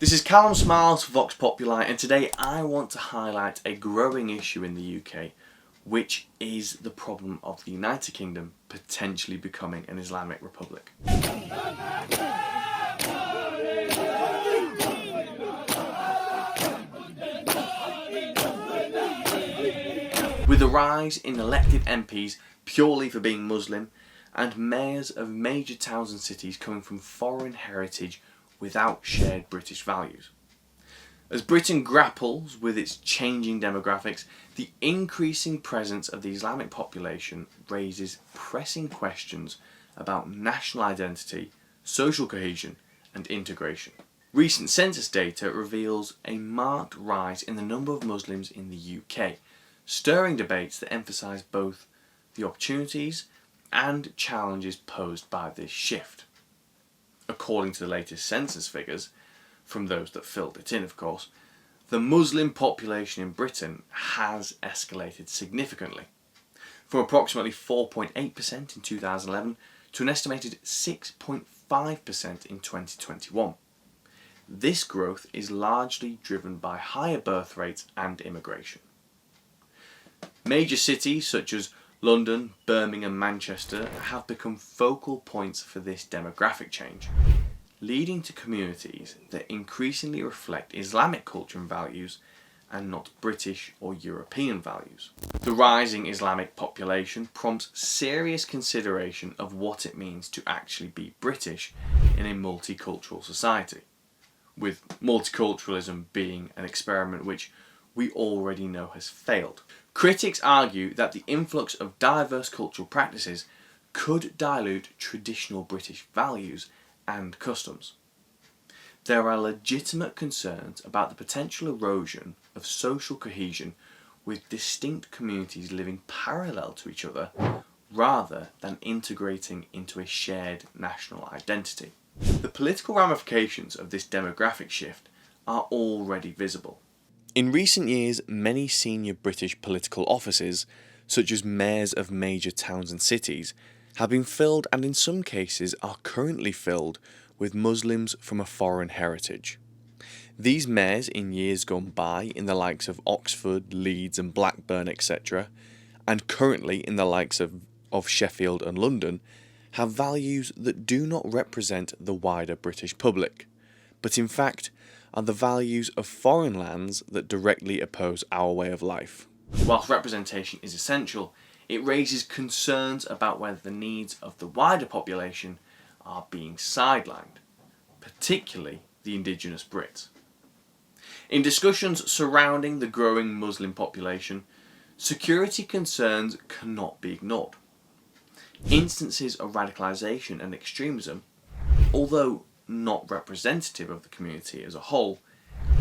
This is Callum Smiles for Vox Populi, and today I want to highlight a growing issue in the UK, which is the problem of the United Kingdom potentially becoming an Islamic republic. With the rise in elected MPs purely for being Muslim, and mayors of major towns and cities coming from foreign heritage without shared British values. As Britain grapples with its changing demographics, the increasing presence of the Islamic population raises pressing questions about national identity, social cohesion and integration. Recent census data reveals a marked rise in the number of Muslims in the UK, stirring debates that emphasise both the opportunities and challenges posed by this shift. According to the latest census figures, from those that filled it in of course, the Muslim population in Britain has escalated significantly, from approximately 4.8% in 2011 to an estimated 6.5% in 2021. This growth is largely driven by higher birth rates and immigration. Major cities such as London, Birmingham, Manchester have become focal points for this demographic change, leading to communities that increasingly reflect Islamic culture and values and not British or European values. The rising Islamic population prompts serious consideration of what it means to actually be British in a multicultural society, with multiculturalism being an experiment which we already know has failed. Critics argue that the influx of diverse cultural practices could dilute traditional British values and customs. There are legitimate concerns about the potential erosion of social cohesion with distinct communities living parallel to each other rather than integrating into a shared national identity. The political ramifications of this demographic shift are already visible. In recent years, many senior British political offices, such as mayors of major towns and cities, have been filled and in some cases are currently filled with Muslims from a foreign heritage. These mayors in years gone by in the likes of Oxford, Leeds and Blackburn etc., and currently in the likes of Sheffield and London, have values that do not represent the wider British public, but in fact are the values of foreign lands that directly oppose our way of life. Whilst representation is essential, it raises concerns about whether the needs of the wider population are being sidelined, particularly the indigenous Brits. In discussions surrounding the growing Muslim population, security concerns cannot be ignored. Instances of radicalisation and extremism, although not representative of the community as a whole,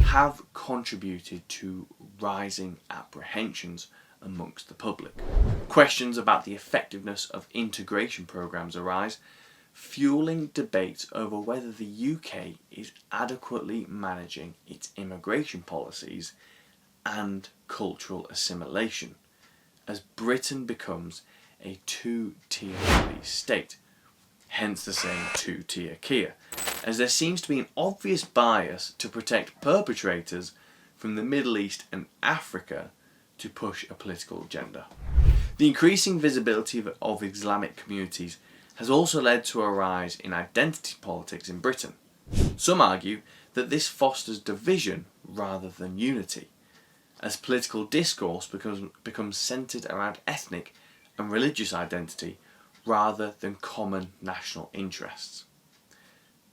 have contributed to rising apprehensions amongst the public. Questions about the effectiveness of integration programs arise, fueling debates over whether the UK is adequately managing its immigration policies and cultural assimilation, as Britain becomes a two-tier police state, hence the saying two-tier Kia, as there seems to be an obvious bias to protect perpetrators from the Middle East and Africa to push a political agenda. The increasing visibility of Islamic communities has also led to a rise in identity politics in Britain. Some argue that this fosters division rather than unity, as political discourse becomes centred around ethnic and religious identity rather than common national interests.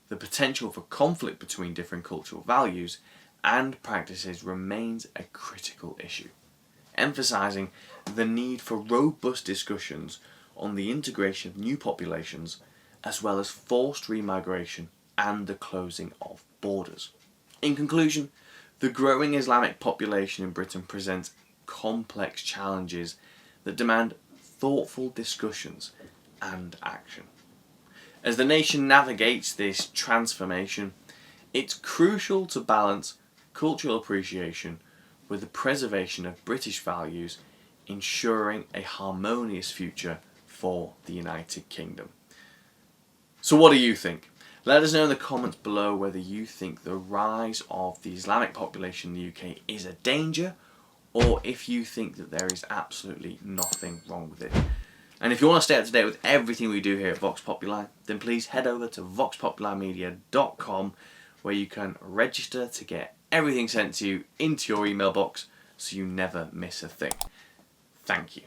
The potential for conflict between different cultural values and practices remains a critical issue, emphasising the need for robust discussions on the integration of new populations, as well as forced remigration and the closing of borders. In conclusion, the growing Islamic population in Britain presents complex challenges that demand thoughtful discussions and action. As the nation navigates this transformation, it's crucial to balance cultural appreciation with the preservation of British values, ensuring a harmonious future for the United Kingdom. So what do you think? Let us know in the comments below whether you think the rise of the Islamic population in the UK is a danger, or if you think that there is absolutely nothing wrong with it. And if you want to stay up to date with everything we do here at Vox Populi, then please head over to voxpopularmedia.com, where you can register to get everything sent to you into your email box so you never miss a thing. Thank you.